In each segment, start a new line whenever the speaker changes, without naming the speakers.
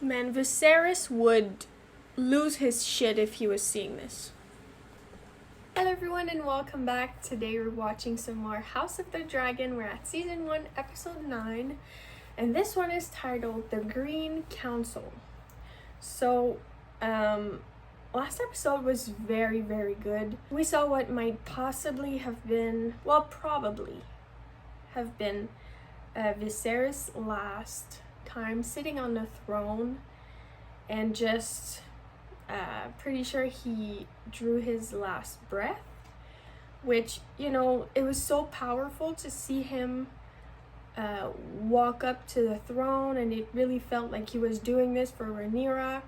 Man, Viserys would lose his shit if he was seeing this. Hello everyone and welcome back. Today we're watching some more House of the Dragon. We're at season 1 episode 9 and this one is titled The Green Council. So last episode was very good. We saw what might possibly have been, well, probably have been Viserys' last time sitting on the throne, and just pretty sure he drew his last breath, which, you know, it was so powerful to see him walk up to the throne, and it really felt like he was doing this for Rhaenyra.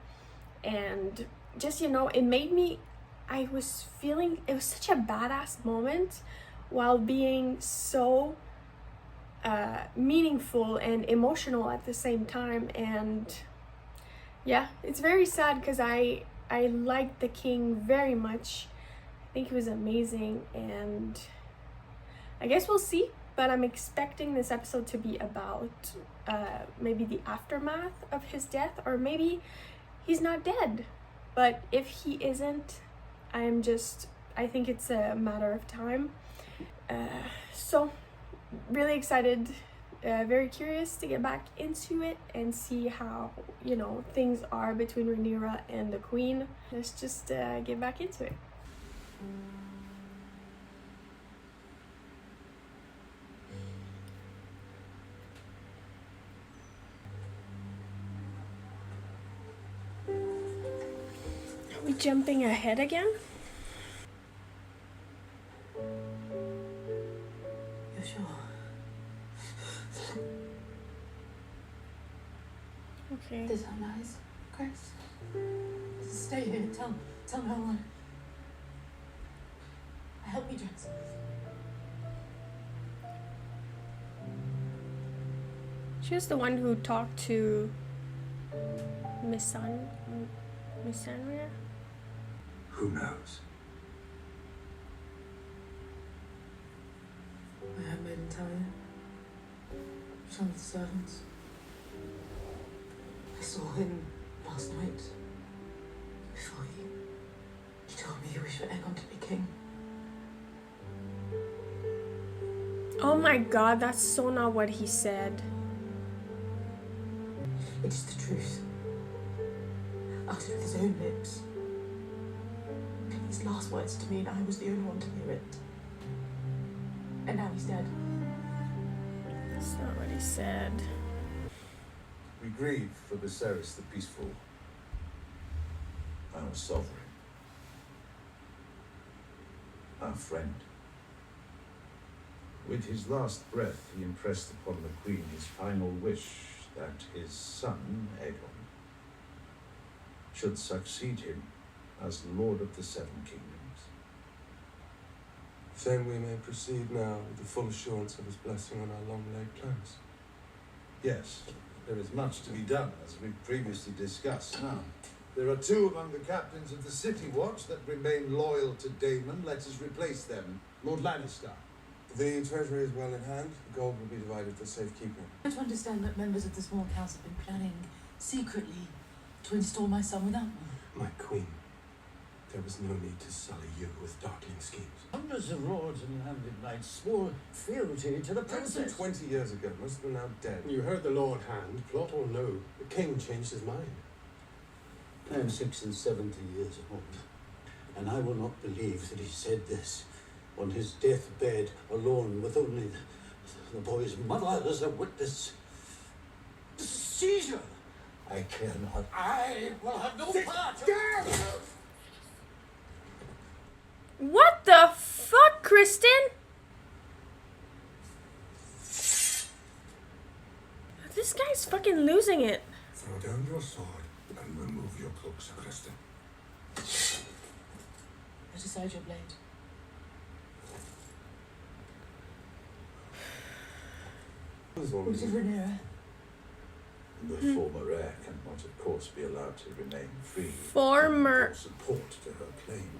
And just, you know, it made me, I was feeling, it was such a badass moment while being so meaningful and emotional at the same time. And yeah, it's very sad because I liked the king very much. I think he was amazing, and I guess we'll see, but I'm expecting this episode to be about maybe the aftermath of his death, or maybe he's not dead. But if he isn't, I think it's a matter of time. So really excited, very curious to get back into it and see how, you know, things are between Rhaenyra and the queen. Let's just get back into it. Are we jumping ahead again? Okay.
This how nice, Chris. Stay here. Tell no one. Help me dress.
She was the one who talked to Missandria?
Who knows?
I have made him tell you. Some of the servants. I saw him last night. Before he told me he wished for Aegon to be king.
Oh my god, that's so not what he said.
It is the truth. Uttered with his own lips. His last words to me, and I was the only one to hear it. And now he's dead.
That's not what he said.
We grieve for Viserys the Peaceful, our sovereign, our friend. With his last breath, he impressed upon the Queen his final wish that his son, Aegon, should succeed him as Lord of the Seven Kingdoms.
Then we may proceed now with the full assurance of his blessing on our long-laid plans.
Yes, there is much to be done, as we previously discussed. Now, there are two among the captains of the City Watch that remain loyal to Daemon. Let us replace them. Lord Lannister.
The treasury is well in hand. The gold will be divided for safekeeping.
I don't understand that members of the small council have been planning secretly to install my son without me.
My queen, there was no need to sully you with darkling schemes.
Hundreds of lords and landed knights swore fealty to the
That was
princess.
20 years ago. Most of them now dead.
You heard the Lord Hand, plot or no, the king changed his mind.
I am 76 years old, and I will not believe that he said this on his deathbed, alone with only the boy's mother as a witness. This is seizure. I cannot. I will have no part.
What the fuck, Kristen? This guy's fucking losing it.
Throw down your sword and remove your cloak, Sir Kristen.
Put aside your blade. Who's it, Rhaenyra?
The former heir cannot, of course, be allowed to remain free.
Former.
Support to her claim.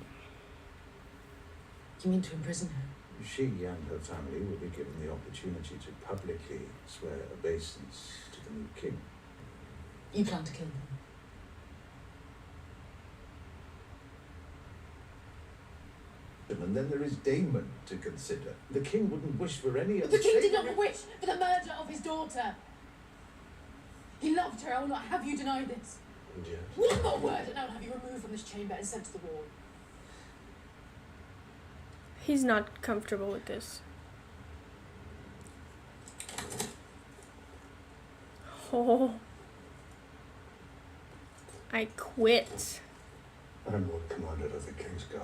You mean to imprison her?
She and her family will be given the opportunity to publicly swear obeisance to the new king.
You plan to kill them.
And then there is Damon to consider. The king wouldn't wish for any other.
The king did not wish for the murder of his daughter. He loved her. I will not have you deny this.
And yet,
One more word, and I will have you removed from this chamber and sent to the wall.
He's not comfortable with this. Oh. I quit.
I am Lord Commander of the King's Guard.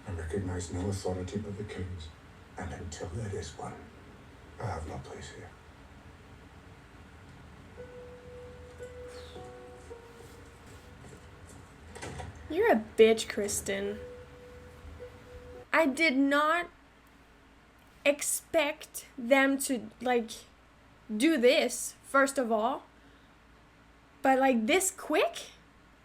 I recognize no authority but the King's, and until there is one, I have no place here.
You're a bitch, Kristen. I did not expect them to, like, do this, first of all. But, like, this quick?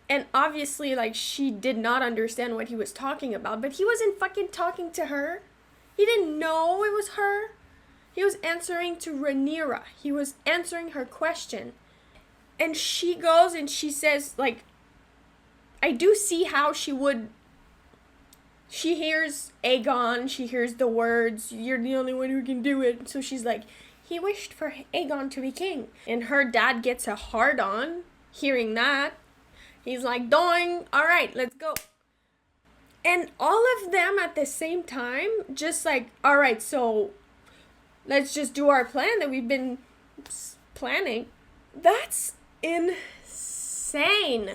And obviously, like, she did not understand what he was talking about. But he wasn't fucking talking to her. He didn't know it was her. He was answering to Rhaenyra. He was answering her question. And she goes and she says, like, I do see how she would. She hears Aegon, she hears the words, you're the only one who can do it. So she's like, he wished for Aegon to be king. And her dad gets a hard on hearing that. He's like, doing, all right, let's go. And all of them at the same time, just like, all right, so let's just do our plan that we've been planning. That's insane.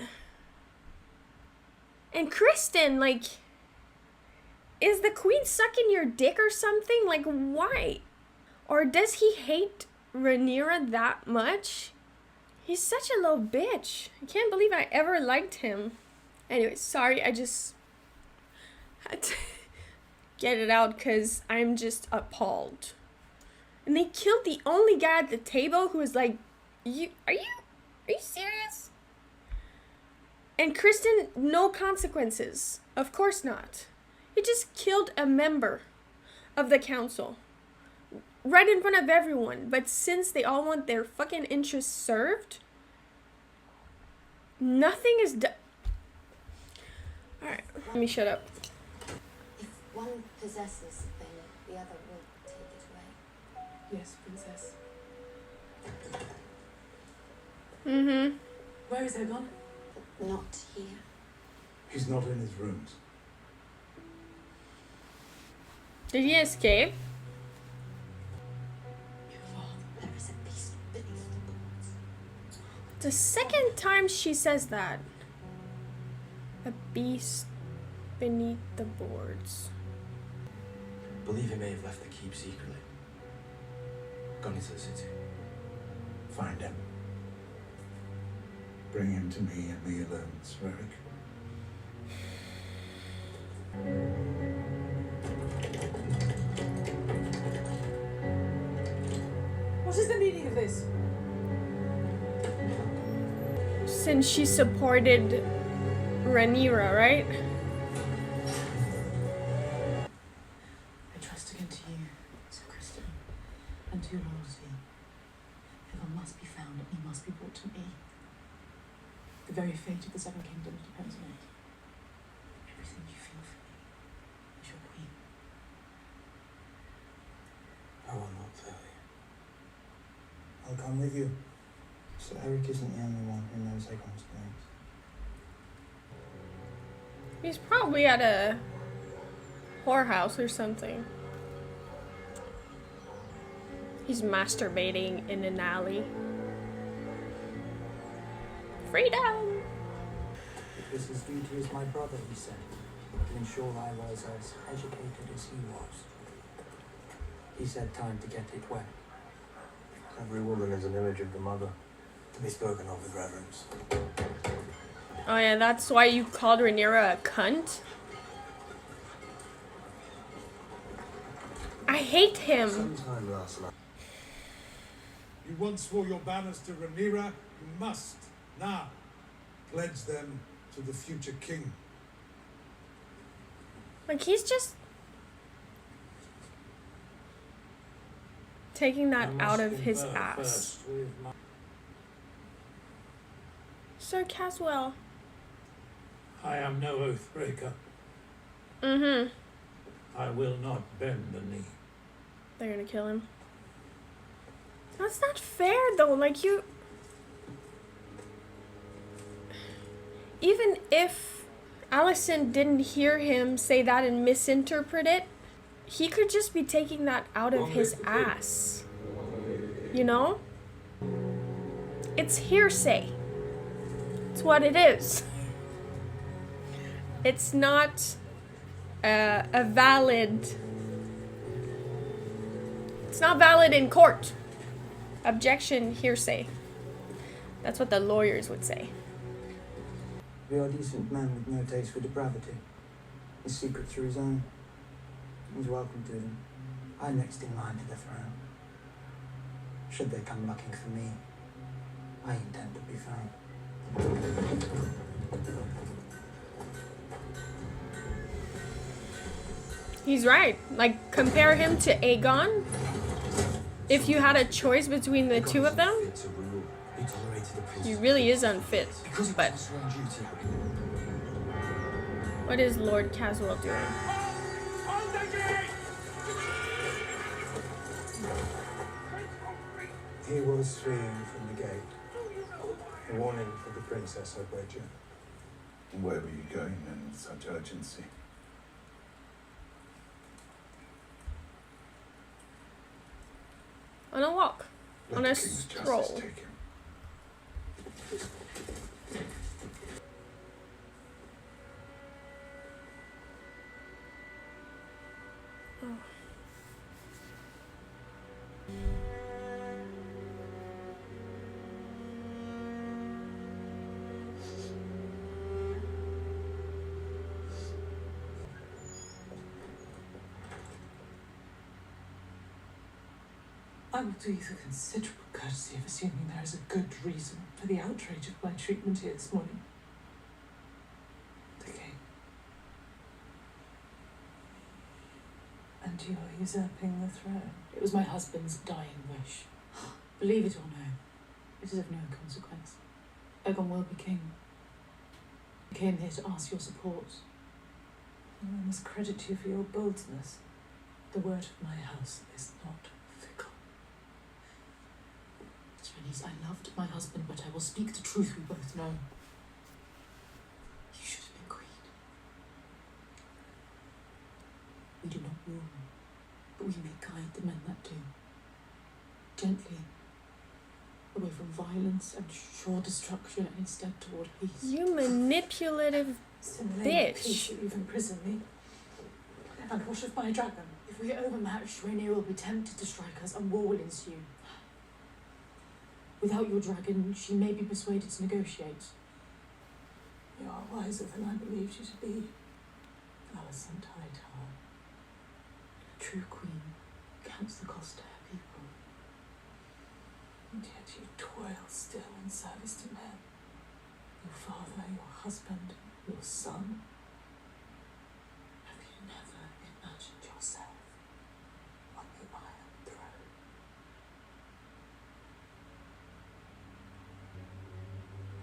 And Kristen, like, is the queen sucking your dick or something? Like, why? Or does he hate Rhaenyra that much? He's such a little bitch. I can't believe I ever liked him. Anyway, sorry, I just had to get it out because I'm just appalled. And they killed the only guy at the table who was like, are you serious? And Kristen, no consequences. Of course not. He just killed a member of the council. Right in front of everyone. But since they all want their fucking interests served, nothing is done. Alright, let me shut up.
If one possesses a thing, the other will take it away.
Yes, princess.
Mm-hmm.
Where is Aegon?
Not here.
He's not in his rooms.
Did he escape?
There is a beast beneath the boards.
The second time she says that. A beast beneath the boards.
I believe he may have left the keep secretly. Gone into the city.
Find him. Bring him to me and me alone, Sir Eric.
What is the meaning of this?
Since she supported Rhaenyra, right?
I trust again to you, Sir Kristen, and to your loyalty. Aegon must be found and he must be brought to me. The very fate of the Seven Kingdoms depends on it. Everything you feel for me is your queen.
I will not fail you.
I'll come with you. Sir Eric isn't the only one who knows Aegon's plans.
He's probably at a whorehouse or something. He's masturbating in an alley. Freedom!
It was his duty as my brother, he said, to ensure I was as educated as he was. He said time to get it wet.
Every woman is an image of the mother, to be spoken of with reverence.
Oh yeah, that's why you called Rhaenyra a cunt? I hate him.
Sometime last night.
You once swore your banners to Rhaenyra. You must now pledge them to the future king.
Like, he's just taking that out of his ass. Sir Caswell.
I am no oath breaker.
Mm-hmm.
I will not bend the knee.
They're gonna kill him. That's not fair, though. Like, you... Even if Alicent didn't hear him say that and misinterpret it, he could just be taking that out of his ass. You know? It's hearsay. It's what it is. It's not a valid... It's not valid in court. Objection, hearsay. That's what the lawyers would say.
We are a decent man with no taste for depravity. His secrets are his own. He's welcome to them. I'm next in line to the throne. Should they come looking for me, I intend to be found.
He's right. Like, compare him to Aegon. If you had a choice between the two of them, he really is unfit. But what is Lord Caswell doing?
He was fleeing from the gate. A warning for the princess, I wager.
Where were you going then with such urgency?
On a walk.
Let
On
the
a
king's
stroll.
justice take him.
Oh.
I will do you the considerable courtesy of assuming there is a good reason for the outrage of my treatment here this morning. The king. And you are usurping the throne. It was my husband's dying wish. Believe it or no, it is of no consequence. Aegon will be king. I came here to ask your support. And I must credit you for your boldness. The word of my house is not fickle. Rhaenys, I loved my husband, but I will speak the truth we both know. You should have been queen. We do not rule, but we may guide the men that do. Gently, away from violence and sure destruction, and instead toward peace.
You manipulative bitch.
Peace, you've imprisoned me. And what of my dragon? If we are overmatched, Rhaenys will be tempted to strike us, and war will ensue. Without your dragon, she may be persuaded to negotiate. You are wiser than I believed you to be, Alicent Hightower. A true queen counts the cost to her people. And yet you toil still in service to men. Your father, your husband, your son. Have you never imagined yourself on the Iron Throne?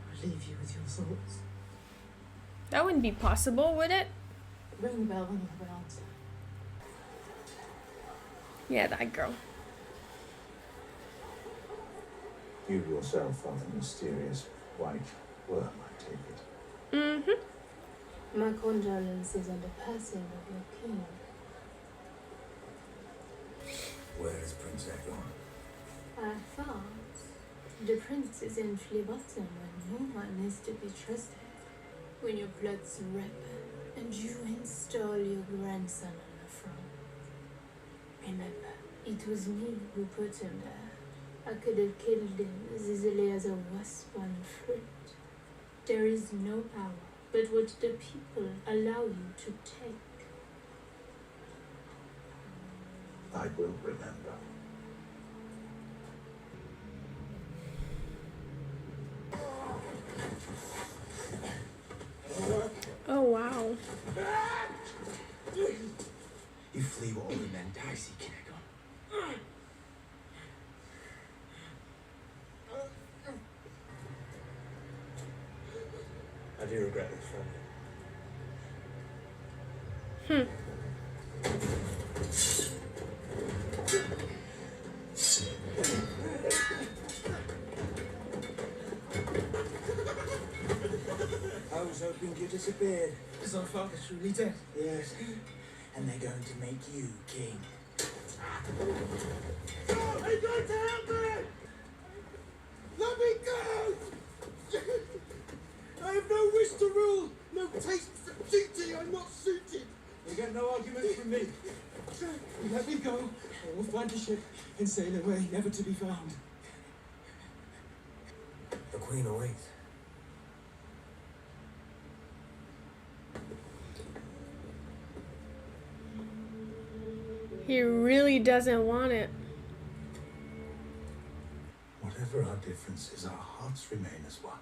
I'll leave you with your thoughts.
That wouldn't be possible, would it?
Ring the bell when you have an answer.
Yeah, that girl.
You yourself are the mysterious white worm, I take it.
Mm-hmm.
My condolences on the passing of your king.
Where is Prince Aegon?
I thought the prince is in Fleabottom and no one is to be trusted. When your plots ripen and you install your grandson on the throne. Remember, it was me who put him there. I could have killed him as easily as a wasp on fruit. There is no power but what the people allow you to take.
I will remember.
Oh, wow.
You flee while all the men die, seeking Aegon. I do regret this, Franny.
I was hoping you disappeared.
Is our father truly dead?
Yes. And they're going to make you king.
No, I'm going to help me! Let me go! I have no wish to rule, no taste for duty. I'm not suited.
You get no argument from me.
Let me go, or we'll find a ship and sail away, never to be found.
The Queen awaits.
He really doesn't want it.
Whatever our differences, our hearts remain as one.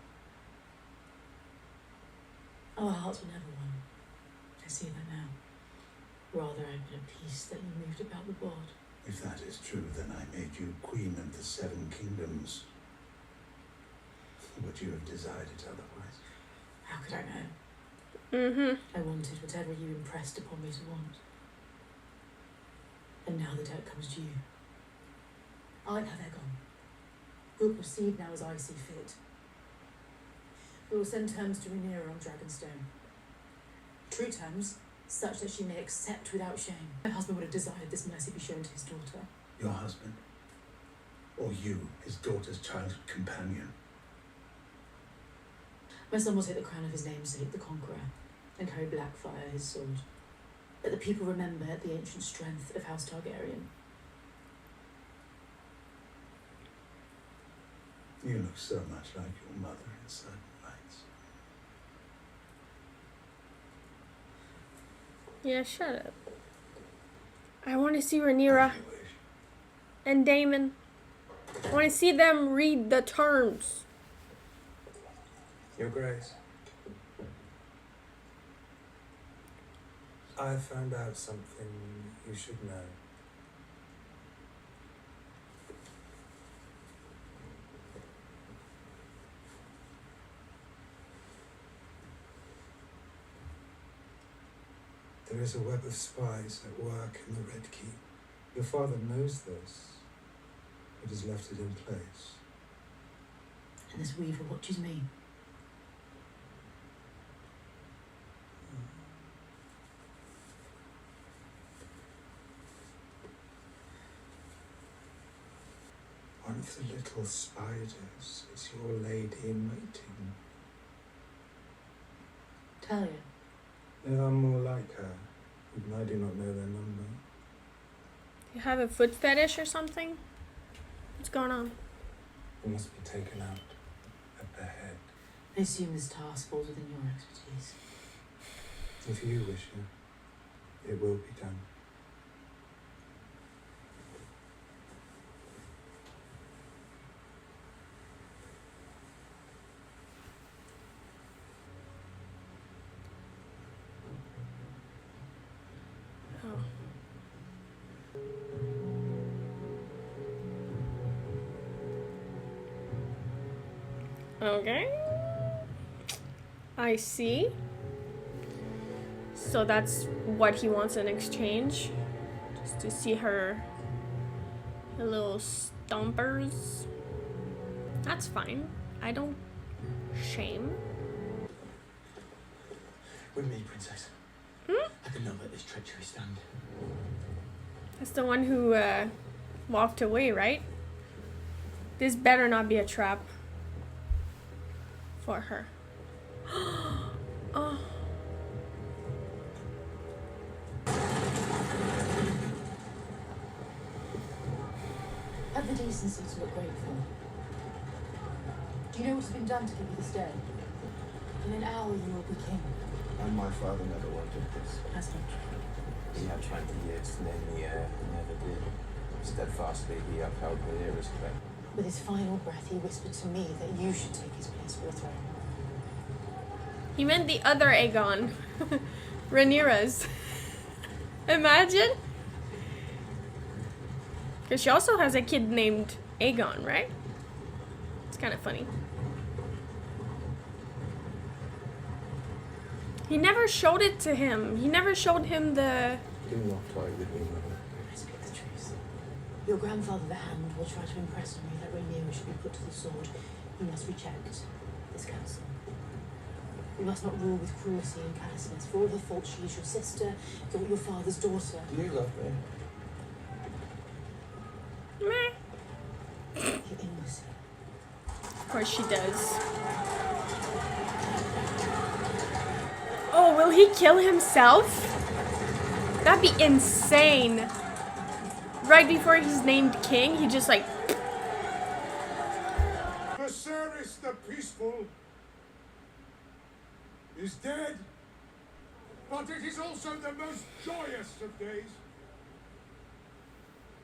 Our hearts were never one. I see that now. Rather, I've been at peace that you moved about the board.
If that is true, then I made you Queen of the Seven Kingdoms. Would you have desired it otherwise?
How could I know?
Mm-hmm.
I wanted whatever you impressed upon me to want. And now the debt comes to you. I have Aegon. We'll proceed now as I see fit. We will send terms to Rhaenyra on Dragonstone. True terms, such that she may accept without shame. My husband would have desired this mercy be shown to his daughter.
Your husband? Or you, his daughter's childhood companion?
My son will take the crown of his namesake, the Conqueror, and carry Blackfire, his sword. Let the people remember the ancient strength of House Targaryen.
You look so much like your mother in certain lights.
Yeah, shut up. I want to see Rhaenyra and Daemon. I want to see them read the terms.
Your Grace. I found out something you should know. There is a web of spies at work in the Red Keep. Your father knows this, but has left it in place.
And this weaver watches me.
One of the little spiders is your lady in waiting.
Talia.
There are more like her, even I do not know their number.
You have a foot fetish or something? What's going on?
You must be taken out at the head.
I assume this task falls within your expertise.
If you wish it, it will be done.
Okay. I see. So that's what he wants in exchange. Just to see her little stompers. That's fine. I don't shame.
With me, Princess.
Hmm?
I could not let this treachery stand.
That's the one who walked away, right? This better not be a trap for her. Oh.
Have the decency to look grateful. Do you know what has been done to give you this day? In an hour you will be king.
And my father never wanted this.
That's not true.
He had 20 years to name the heir and never did. Steadfastly, he upheld Rhaenyra's claim.
With his final breath, he whispered to me that you should take his place for the throne.
He meant the other Aegon. Rhaenyra's. Imagine. Because she also has a kid named Aegon, right? It's kind of funny. He never showed it to him. He never showed him the...
Do not toy with me, mother.
I speak the truth. Your grandfather, the Hand, will try to impress on me that Rhaenyra should be put to the sword. You must reject this counsel. You must not rule with cruelty and callousness. For all her faults, she is your sister, your father's daughter.
Do you love me?
Meh.
Your innocent.
Of course she does. Oh, will he kill himself? That'd be insane. Right before he's named king, he just like...
Viserys the Peaceful is dead, but it is also the most joyous of days.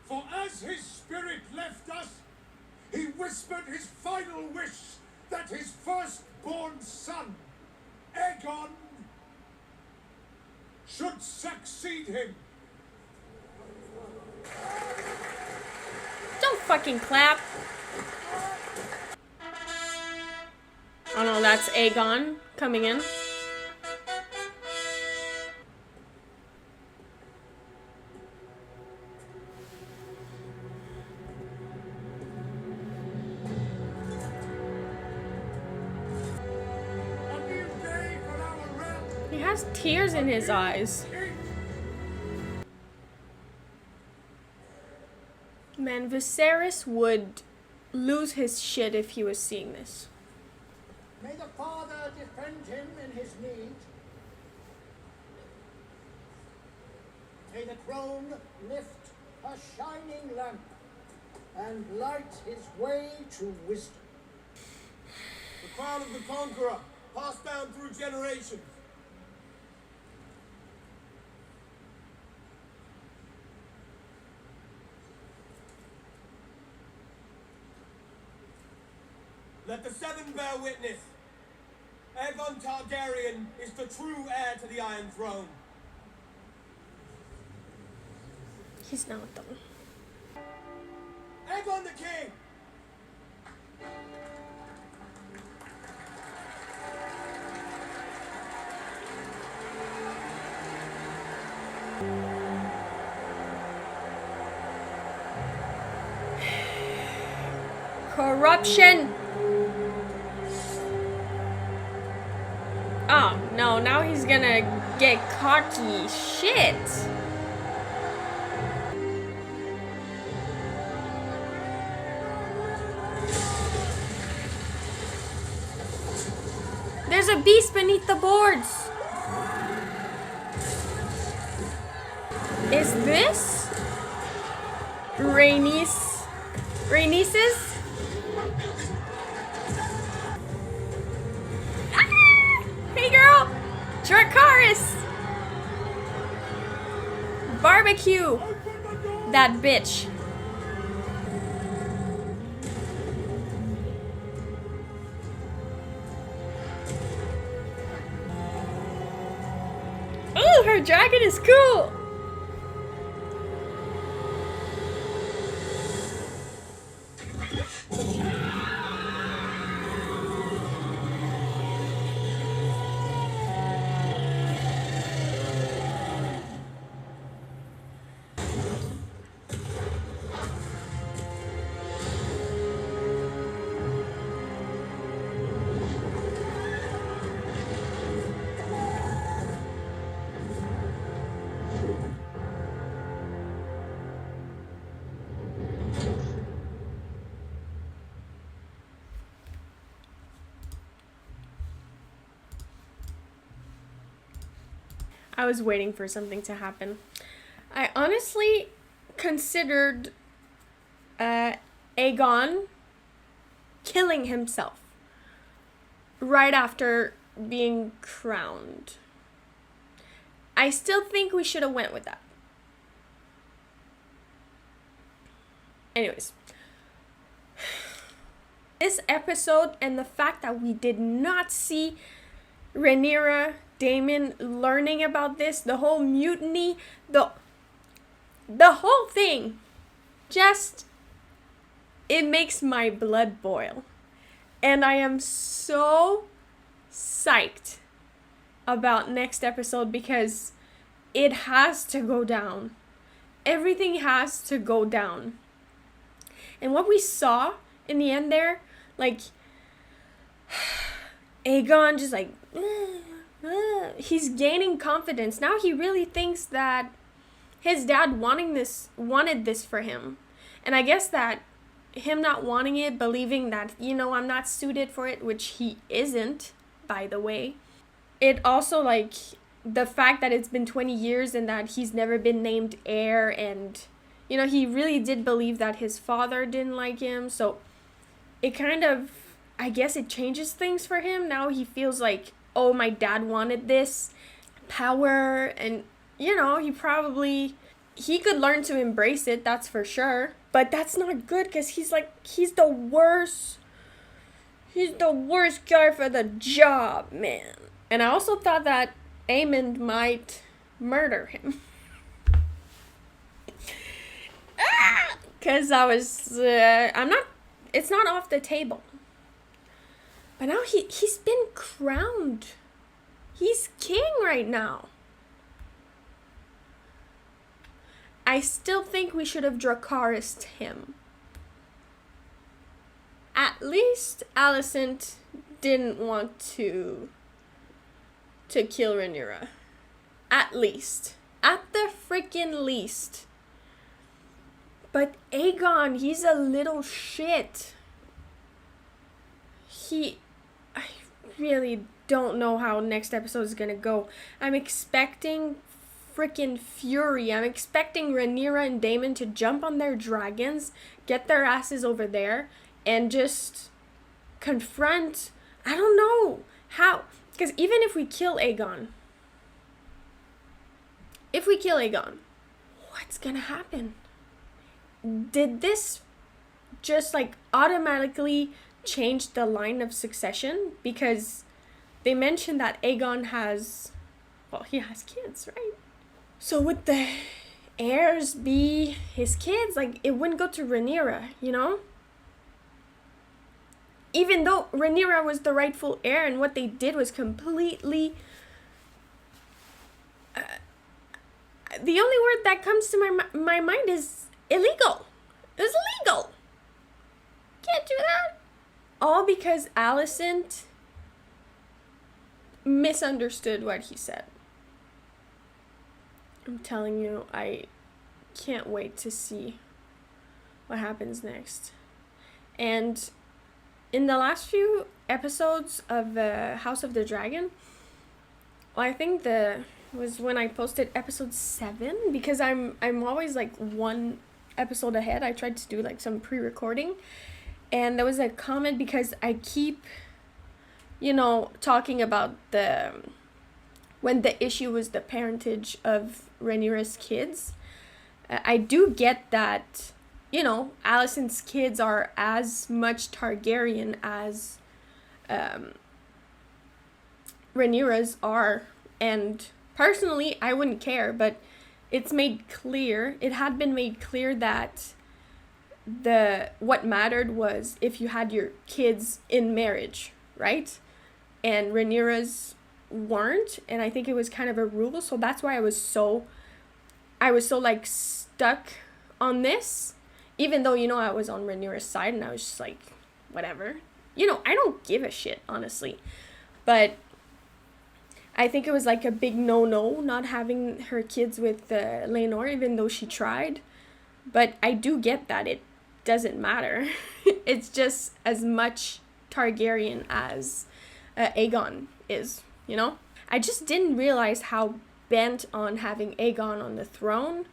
For as his spirit left us, he whispered his final wish that his firstborn son, Aegon, should succeed him.
Don't fucking clap. Oh no, that's Aegon coming in.
A new day for our realm.
He has tears in his eyes. Man, Viserys would lose his shit if he was seeing this.
May the Father defend him in his need. May the throne lift a shining lamp and light his way to wisdom.
The crown of the conqueror, passed down through generations. Let the seven bear witness. Aegon Targaryen is the true heir to the Iron Throne.
He's not though.
Aegon the King!
Corruption! Oh, no, now he's gonna get cocky. Shit! There's a beast beneath the boards! Is this Rhaenys? Rhaenys's? Hey girl! Dracarys! Barbecue! That bitch. Ooh, her dragon is cool! I was waiting for something to happen. I honestly considered Aegon killing himself right after being crowned. I still think we should have went with that. Anyways. This episode and the fact that we did not see Rhaenyra, Daemon learning about this, the whole mutiny, the whole thing, just, it makes my blood boil. And I am so psyched about next episode because it has to go down. Everything has to go down. And what we saw in the end there, like, Aegon just like, he's gaining confidence. Now he really thinks that his dad wanted this for him. And I guess that him not wanting it, believing that, I'm not suited for it, which he isn't, by the way. It also, like, the fact that it's been 20 years and that he's never been named heir, and, he really did believe that his father didn't like him. So it kind of, I guess it changes things for him. Now he feels like, oh, my dad wanted this power, and, he could learn to embrace it, that's for sure. But that's not good because he's the worst. He's the worst guy for the job, man. And I also thought that Aemond might murder him. Because it's not off the table. But now he's been crowned. He's king right now. I still think we should have Dracarys'd him. At least Alicent didn't want to kill Rhaenyra. At least. At the freaking least. But Aegon, he's a little shit. I really don't know how next episode is gonna go. I'm expecting freaking fury. I'm expecting Rhaenyra and Daemon to jump on their dragons, get their asses over there, and just confront. I don't know how. Because even if we kill Aegon, what's gonna happen? Did this just like automatically change the line of succession? Because they mentioned that Aegon has kids, right? So would the heirs be his kids? Like, it wouldn't go to Rhaenyra, Even though Rhaenyra was the rightful heir, and what they did was completely... the only word that comes to my mind is illegal. It was illegal. Can't do that. All because Alicent misunderstood what he said. I'm telling you, I can't wait to see what happens next. And in the last few episodes of House of the Dragon, I think was when I posted episode 7, because I'm always like one episode ahead. I tried to do like some pre-recording, and there was a comment because I keep, talking about when the issue was the parentage of Rhaenyra's kids. I do get that, Alicent's kids are as much Targaryen as Rhaenyra's are, and personally I wouldn't care, but it had been made clear that what mattered was if you had your kids in marriage, right? And Rhaenyra's weren't, and I think it was kind of a rule, so that's why I was so like stuck on this, even though I was on Rhaenyra's side, and I was just like, whatever, I don't give a shit, honestly. But I think it was like a big no not having her kids with Laenor, even though she tried. But I do get that it doesn't matter. It's just as much Targaryen as Aegon is, I just didn't realize how bent on having Aegon on the throne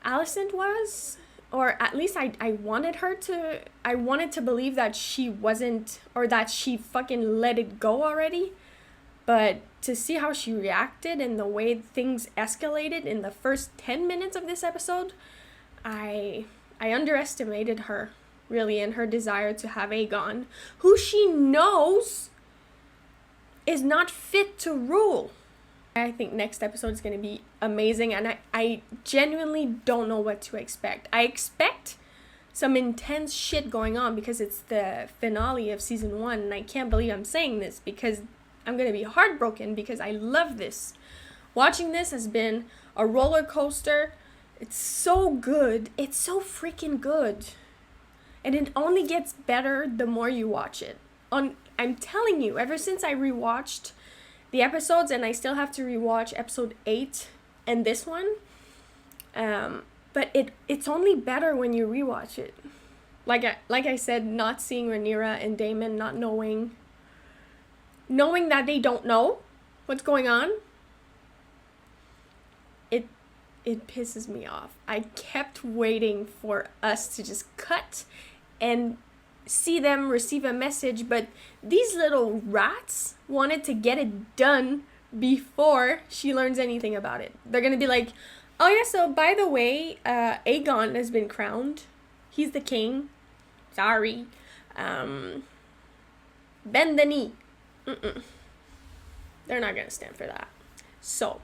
Alicent was. Or at least I wanted to believe that she wasn't, or that she fucking let it go already. But to see how she reacted and the way things escalated in the first 10 minutes of this episode, I underestimated her, really, and her desire to have Aegon, who she knows is not fit to rule. I think next episode is going to be amazing, and I genuinely don't know what to expect. I expect some intense shit going on because it's the finale of season 1, and I can't believe I'm saying this because I'm gonna be heartbroken because I love this. Watching this has been a roller coaster. It's so good. It's so freaking good. And it only gets better the more you watch it. I'm telling you, ever since I rewatched the episodes, and I still have to rewatch episode 8 and this one, but it's only better when you rewatch it. Like I said, not seeing Rhaenyra and Daemon, not knowing that they don't know what's going on, it pisses me off. I kept waiting for us to just cut and see them receive a message, but these little rats wanted to get it done before she learns anything about it. They're gonna be like, oh yeah, so by the way, Aegon has been crowned. He's the king. Sorry. Bend the knee. They're not gonna stand for that. So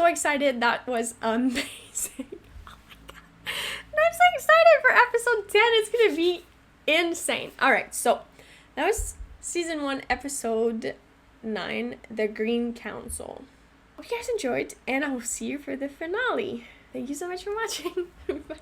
excited. That was amazing. Oh my god. And I'm so excited for episode 10. It's gonna be insane. Alright, so that was season 1, episode 9, The Green Council. Hope you guys enjoyed, and I will see you for the finale. Thank you so much for watching. Bye bye.